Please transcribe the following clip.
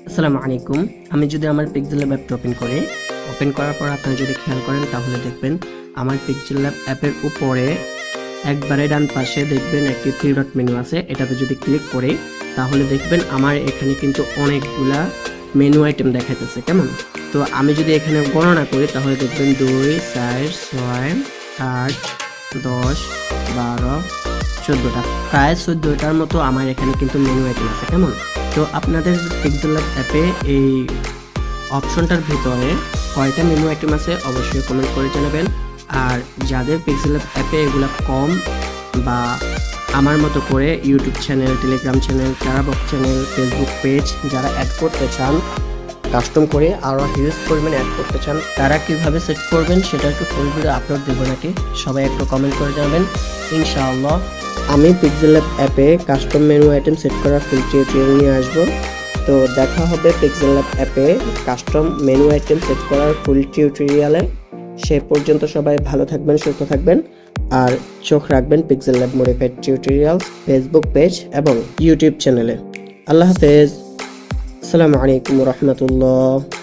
আসসালামু আলাইকুম। আমি যদি আমার পিক্সেল ল্যাব অ্যাপটা ওপেন করার পর আপনারা যদি খেয়াল করেন তাহলে দেখবেন আমার পিক্সেল ল্যাব অ্যাপের উপরে একবারে ডান পাশে দেখবেন একটি থ্রি ডট মেনু আছে। এটাতে যদি ক্লিক করি তাহলে দেখবেন আমার এখানে কিন্তু অনেকগুলা মেনু আইটেম দেখাইতেছে। কেমন? তো আমি যদি এখানে গণনা করি তাহলে দেখবেন 2, 4, 6, 8, 10, 12, 14টা, প্রায় 14টার মতো আমার এখানে কিন্তু মেনু আইটেম আছে। কেমন? তো আপনাদের পিক্সেল ল্যাব অ্যাপে এই অপশনটার ভিতরে কয়টা মেনু আইটেম আছে অবশ্যই কমেন্ট করে জানাবেন। আর যাদের পিক্সেল ল্যাব অ্যাপে এগুলো কম বা আমার মতো করে YouTube channel, Telegram channel, TeraBox channel, Facebook page যারা অ্যাড করতে চান, কাস্টম করে আরও হিউজ পরিমাণে অ্যাড করতে চান, তারা কীভাবে সেট করবেন সেটা একটু ফুল ভিডিও আপলোড দেবো নাকি, সবাই একটু কমেন্ট করে জানাবেন ইনশাআল্লাহ। আমি পিক্সেল ল্যাব অ্যাপে কাস্টম মেনু আইটেম সেট করার ফুল টিউটোরিয়াল নিয়ে আসবো। তো দেখা হবে পিক্সেল ল্যাব অ্যাপে কাস্টম মেনু আইটেম সেট করার ফুল টিউটোরিয়ালে। সে পর্যন্ত সবাই ভালো থাকবেন, সুস্থ থাকবেন, আর চোখ রাখবেন pixel lab modified tutorial Facebook page এবং ইউটিউব চ্যানেলে। আল্লাহ হাফেজ। আসসালামু আলাইকুম রহমতুল্লাহ।